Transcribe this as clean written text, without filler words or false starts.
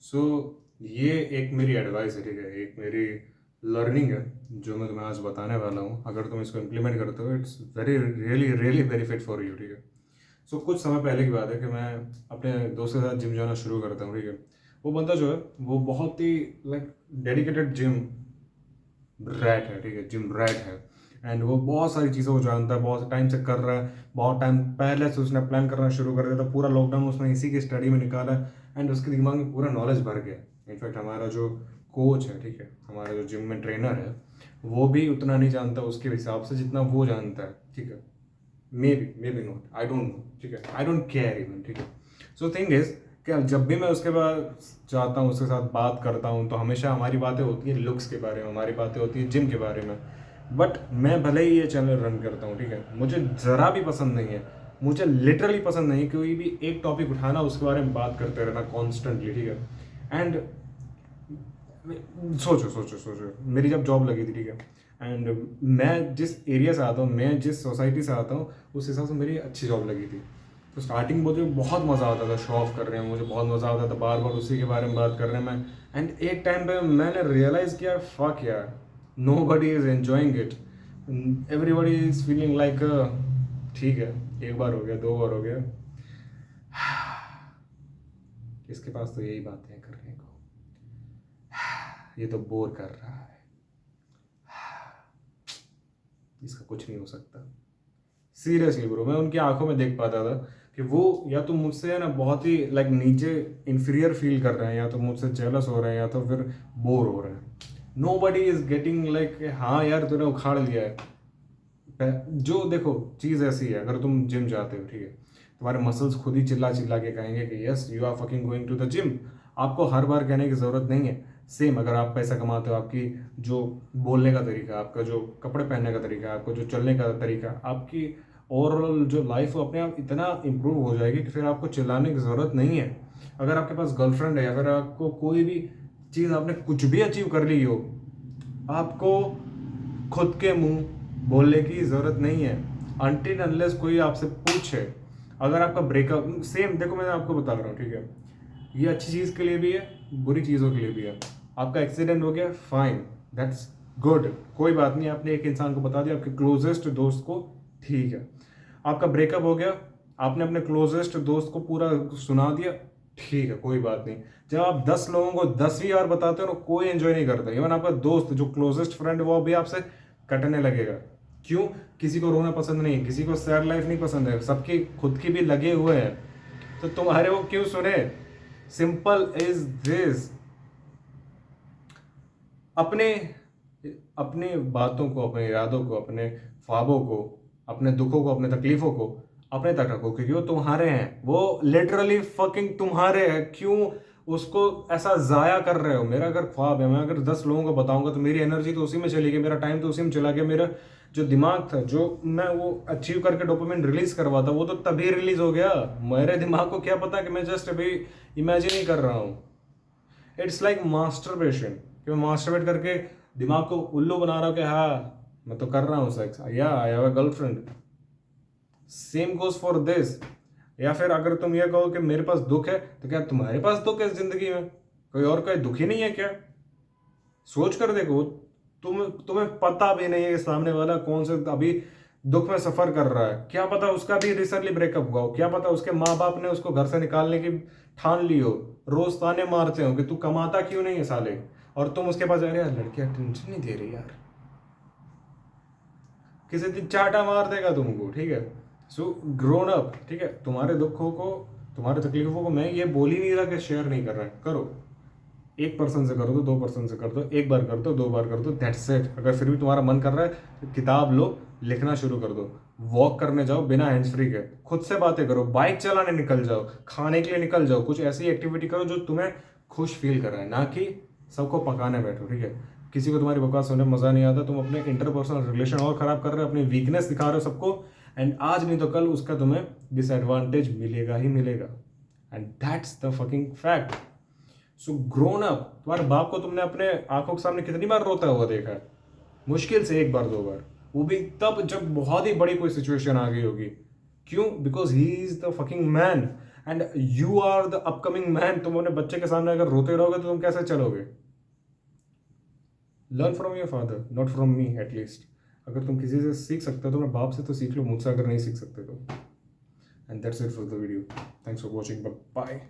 सो ये एक मेरी एडवाइस है, ठीक है, एक मेरी लर्निंग है जो मैं तुम्हें आज बताने वाला हूँ। अगर तुम इसको इम्प्लीमेंट करते हो, it's very really really benefit for you, ठीक है। सो कुछ समय पहले की बात है कि मैं अपने दोस्त के साथ जिम जाना शुरू करता हूँ, ठीक है। वो बंदा जो है वो बहुत ही लाइक डेडिकेटेड जिम रैट है, ठीक है, जिम रैट है। एंड वो बहुत सारी चीज़ों को जानता है, बहुत टाइम से कर रहा है, बहुत टाइम पहले से उसने प्लान करना शुरू कर दिया था। पूरा लॉकडाउन उसने इसी की स्टडी में निकाला है एंड उसके दिमाग में पूरा नॉलेज भर गया। इनफैक्ट हमारा जो कोच है, ठीक है, हमारा जो जिम में ट्रेनर है, वो भी उतना नहीं जानता उसके हिसाब से जितना वो जानता है, ठीक है। May be not, I don't know, ठीक है, आई डोंट केयर इवन, ठीक है। सो थिंग इज कि जब भी मैं उसके पास जाता हूँ, उसके साथ बात करता हूँ, तो हमेशा हमारी बातें होती हैं लुक्स के बारे में, हमारी बातें होती हैं जिम के बारे में। बट मैं भले ही ये चैनल रन करता हूँ, ठीक है, मुझे ज़रा भी पसंद नहीं है, मुझे लिटरली पसंद नहीं है कोई भी एक टॉपिक उठाना, उसके बारे में बात करते रहना कॉन्स्टेंटली, ठीक है। एंड सोचो सोचो सोचो, मेरी जब जॉब लगी थी, ठीक है, एंड मैं जिस एरिया से आता हूँ, मैं जिस सोसाइटी से आता हूँ, उस हिसाब से मेरी अच्छी जॉब लगी थी। तो स्टार्टिंग मुझे बहुत मज़ा आता था शो ऑफ कर रहे हैं, मुझे बहुत मज़ा आता था बार बार उसी के बारे में बात कर रहे हैं मैं। एंड एक टाइम पे मैंने रियलाइज़ किया, फक यार, nobody is enjoying it, everybody is feeling like ठीक है, एक बार हो गया, दो बार हो गया, इसके पास तो यही बातें हैं करने को, ये तो बोर कर रहा है, इसका कुछ नहीं हो सकता। सीरियसली ब्रो, मैं उनकी आंखों में देख पाता था कि वो या तो मुझसे है ना बहुत ही लाइक नीचे इन्फीरियर फील कर रहे हैं, या तो मुझसे जेलस हो रहे हैं, या तो फिर बोर हो रहे हैं। Nobody is getting like हाँ यार तूने उखाड़ लिया है। जो देखो चीज़ ऐसी है, अगर तुम जिम जाते हो, ठीक है, तुम्हारे मसल्स खुद ही चिल्ला चिल्ला के कहेंगे कि yes you are fucking going to the gym. आपको हर बार कहने की ज़रूरत नहीं है। सेम अगर आप पैसा कमाते हो, आपकी जो बोलने का तरीका, आपका जो कपड़े पहनने का तरीका, आपको जो चलने का तरीका, आपकी ओवरऑल जो लाइफ अपने आप इतना इम्प्रूव हो जाएगी कि फिर आपको चिल्लाने की ज़रूरत नहीं है। अगर आपके पास गर्लफ्रेंड है या फिर आपको कोई भी चीज़ आपने कुछ भी अचीव कर ली हो, आपको खुद के मुंह बोलने की ज़रूरत नहीं है अनटिल अनलेस कोई आपसे पूछे। अगर आपका ब्रेकअप, सेम देखो मैं आपको बता रहा हूँ, ठीक है, ये अच्छी चीज़ के लिए भी है, बुरी चीज़ों के लिए भी है। आपका एक्सीडेंट हो गया, फाइन, दैट्स गुड, कोई बात नहीं, आपने एक इंसान को बता दिया, आपके क्लोजेस्ट दोस्त को, ठीक है। आपका ब्रेकअप हो गया, आपने अपने क्लोजेस्ट दोस्त को पूरा सुना दिया, ठीक है, कोई बात नहीं। जब आप 10 लोगों को 10वीं बार बताते हो ना, कोई एंजॉय नहीं करता। इवन आपका दोस्त जो क्लोजेस्ट फ्रेंड, वो भी आपसे कटने लगेगा। क्यों? किसी को रोना पसंद नहीं है, किसी को सैड लाइफ नहीं पसंद है, सबकी खुद की भी लगे हुए हैं, तो तुम्हारे वो क्यों सुने? Simple is this. अपने अपने बातों को, अपने इरादों को, अपने ख्वाबों को, अपने दुखों को, अपने तकलीफों को अपने तक रखो, क्योंकि वो तुम्हारे हैं, वो लिटरली फकिंग तुम्हारे हैं। क्यों उसको ऐसा ज़ाया कर रहे हो? मेरा अगर ख्वाब है, मैं अगर 10 लोगों को बताऊंगा तो मेरी एनर्जी तो उसी में चली गई, मेरा टाइम तो उसी में चला गया, मेरा जो दिमाग था, जो मैं वो अचीव करके डोपामिन रिलीज करवाता, वो तो तभी रिलीज हो गया। मेरे दिमाग को क्या पता कि मैं जस्ट अभी इमेजिन ही कर रहा हूँ। इट्स लाइक मास्टरबेशन, कि मैं मास्टरबेट करके दिमाग को उल्लू बना रहा हूँ कि हाँ मैं तो कर रहा हूँ सेक्स, या I have a girlfriend. Same goes for this. या फिर अगर तुम ये कहो कि मेरे पास दुख है, तो क्या तुम्हारे पास दुख है जिंदगी में? कोई और कोई दुखी नहीं है क्या? सोच कर देखो। तुम्हें पता भी नहीं है कि सामने वाला कौन से अभी दुख में सफर कर रहा है। क्या पता उसका भी रिसेंटली ब्रेकअप हुआ हो, क्या पता उसके माँ बाप ने उसको घर से निकालने की ठान ली हो, रोज ताने मारते हो कि तू कमाता क्यों नहीं है साले, और तुम उसके पास, अरे यार लड़कियां टेंशन नहीं दे रही यार, किसी दिन चाटा मार देगा तुमको, ठीक है। सो ग्रोन अप, ठीक है, तुम्हारे दुखों को, तुम्हारे तकलीफों को मैं ये बोल ही नहीं रहा कि शेयर नहीं कर रहा है, करो। एक पर्सन से कर दो, दो पर्सन से कर दो, एक बार कर दो, दो बार कर दो, दैट्स इट। अगर फिर भी तुम्हारा मन कर रहा है तो किताब लो, लिखना शुरू कर दो, वॉक करने जाओ बिना हैंड्स फ्री के, खुद से बातें करो, बाइक चलाने निकल जाओ, खाने के लिए निकल जाओ, कुछ ऐसी एक्टिविटी करो जो तुम्हें खुश फील कर रहा है, ना कि सबको पकाने बैठो, ठीक है। किसी को तुम्हारी बकवास सुनने में मजा नहीं आता, तुम अपने इंटरपर्सनल रिलेशन और खराब कर रहे हो, अपनी वीकनेस दिखा रहे हो सबको, एंड आज नहीं तो कल उसका तुम्हें डिसएडवांटेज मिलेगा ही मिलेगा, and that's the fucking fact. So grown up. तुम्हारे बाप को तुमने अपने आंखों के सामने कितनी बार रोता हुआ देखा है? मुश्किल से एक बार दो बार, वो भी तब जब बहुत ही बड़ी कोई सिचुएशन आ गई होगी। क्यों? Because he is the fucking man. And you are the upcoming man. तुम अपने बच्चे के सामने अगर रोते रहोगे तो तुम कैसे चलोगे? Learn from your father, not from me at least. अगर तुम किसी से सीख सकते हो तो अपने बाप से तो सीख लो, मुझसे अगर नहीं सीख सकते तो। And that's it for the video. Thanks for watching, bye.